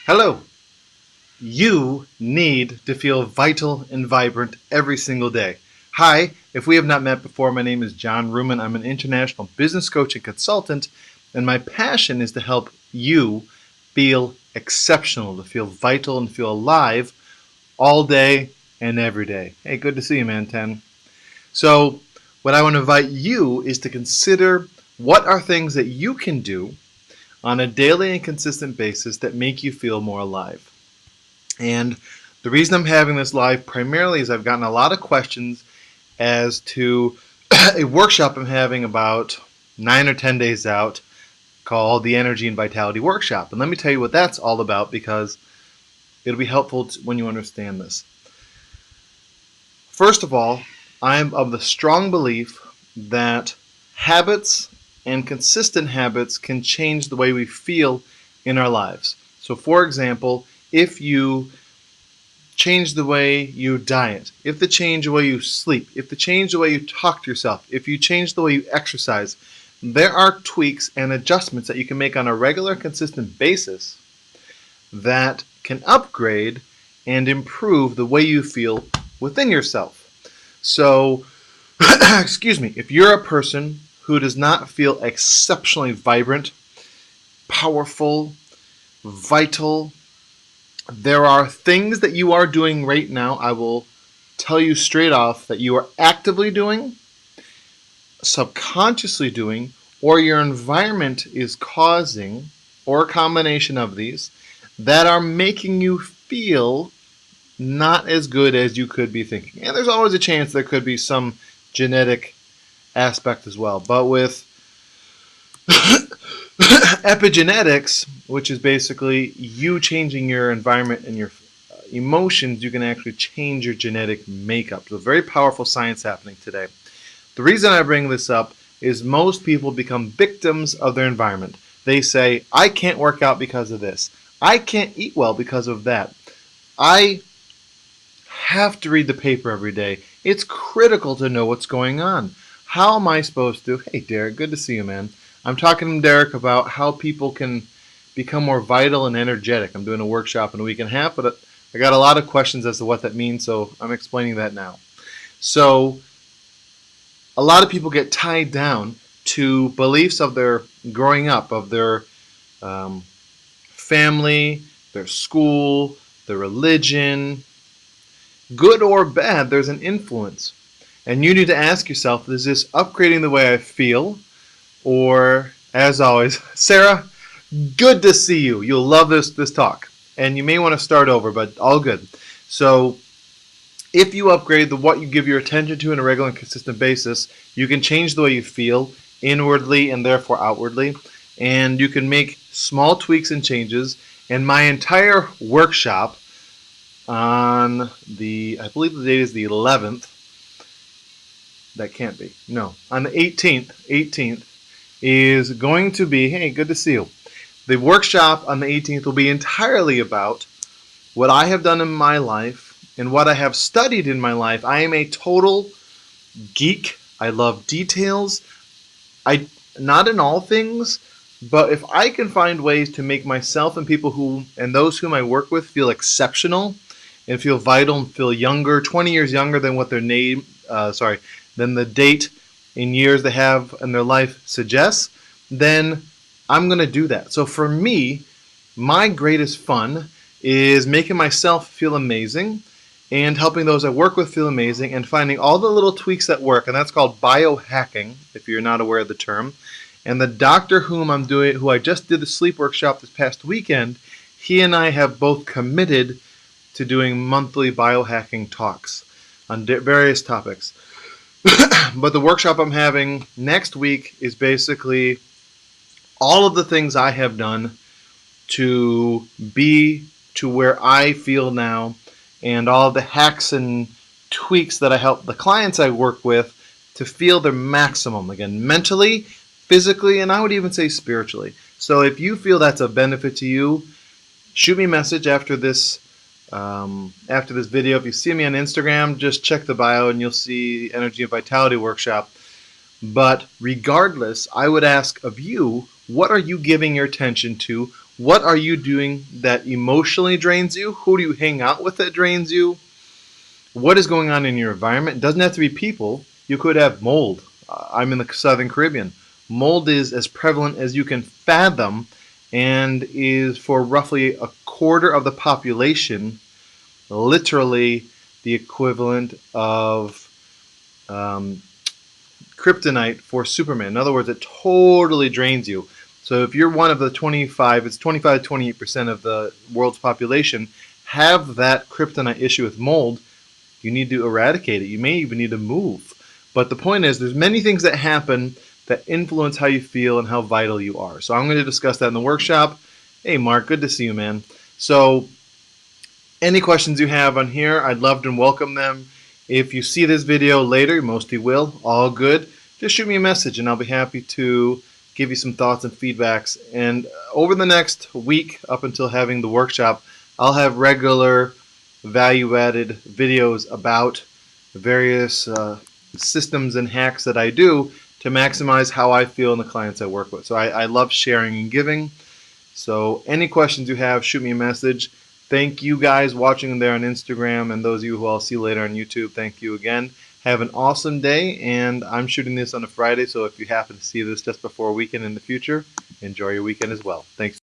Hello. You need to feel vital and vibrant every single day. Hi, if we have not met before, my name is John Ruman. I'm an international business coach and consultant, and my passion is to help you feel exceptional, to feel vital and feel alive all day and every day. Hey, good to see you, man, 10. So, what I want to invite you is to consider what are things that you can do on a daily and consistent basis that make you feel more alive. And the reason I'm having this live primarily is I've gotten a lot of questions as to a workshop I'm having about 9 or 10 days out called the Energy and Vitality Workshop. And let me tell you what that's all about because it'll be helpful when you understand this. First of all, I am of the strong belief that habits and consistent habits can change the way we feel in our lives. So, for example, if you change the way you diet, if you change the way you sleep, if you change the way you talk to yourself, if you change the way you exercise, there are tweaks and adjustments that you can make on a regular, consistent basis that can upgrade and improve the way you feel within yourself. So, excuse me, if you're a person who does not feel exceptionally vibrant, powerful, vital, there are things that you are doing right now, I will tell you straight off, that you are actively doing, subconsciously doing, or your environment is causing, or a combination of these, that are making you feel not as good as you could be thinking. And there's always a chance there could be some genetic aspect as well. But with epigenetics, which is basically you changing your environment and your emotions, you can actually change your genetic makeup. So very powerful science happening today. The reason I bring this up is most people become victims of their environment. They say, I can't work out because of this. I can't eat well because of that. I have to read the paper every day. It's critical to know what's going on. How am I supposed to? Hey, Derek, good to see you, man. I'm talking to Derek about how people can become more vital and energetic. I'm doing a workshop in a week and a half, but I got a lot of questions as to what that means, so I'm explaining that now. So, a lot of people get tied down to beliefs of their growing up, of their family, their school, their religion. Good or bad, there's an influence. And you need to ask yourself, is this upgrading the way I feel? Or, as always, Sarah, good to see you. You'll love this talk. And you may want to start over, but all good. So, if you upgrade what you give your attention to on a regular and consistent basis, you can change the way you feel inwardly and therefore outwardly. And you can make small tweaks and changes. And my entire workshop on I believe the date is the 11th. That can't be. No. On the 18th is going to be, hey, good to see you. The workshop on the 18th will be entirely about what I have done in my life and what I have studied in my life. I am a total geek. I love details. Not in all things, but if I can find ways to make myself and people and those whom I work with feel exceptional and feel vital and feel younger, 20 years younger than what their than the date in years they have in their life suggests, then I'm going to do that. So for me, my greatest fun is making myself feel amazing and helping those I work with feel amazing and finding all the little tweaks that work. And that's called biohacking, if you're not aware of the term. And the doctor who I just did the sleep workshop this past weekend, he and I have both committed to doing monthly biohacking talks on various topics. But the workshop I'm having next week is basically all of the things I have done to be to where I feel now, and all of the hacks and tweaks that I help the clients I work with to feel their maximum, again, mentally, physically, and I would even say spiritually. So if you feel that's a benefit to you, shoot me a message after this video. If you see me on Instagram, just check the bio and you'll see Energy and Vitality Workshop. But regardless, I would ask of you, what are you giving your attention to? What are you doing that emotionally drains you? Who do you hang out with that drains you? What is going on in your environment? It doesn't have to be people. You could have mold. I'm in the Southern Caribbean. Mold is as prevalent as you can fathom and is for roughly a quarter of the population, literally the equivalent of um, kryptonite for Superman. In other words, it totally drains you. So if you're one of the 25, it's 25 to 28% of the world's population have that kryptonite issue with mold. You need to eradicate it. You may even need to move. But the point is, there's many things that happen that influence how you feel and how vital you are. So I'm going to discuss that in the workshop. Hey, Mark, good to see you, man. So any questions you have on here, I'd love to welcome them. If you see this video later, most of you will, all good, just shoot me a message and I'll be happy to give you some thoughts and feedbacks. And over the next week, up until having the workshop, I'll have regular value-added videos about various systems and hacks that I do to maximize how I feel and the clients I work with. So I love sharing and giving. So any questions you have, shoot me a message. Thank you guys watching there on Instagram, and those of you who I'll see later on YouTube, thank you again. Have an awesome day, and I'm shooting this on a Friday, so if you happen to see this just before a weekend in the future, enjoy your weekend as well. Thanks.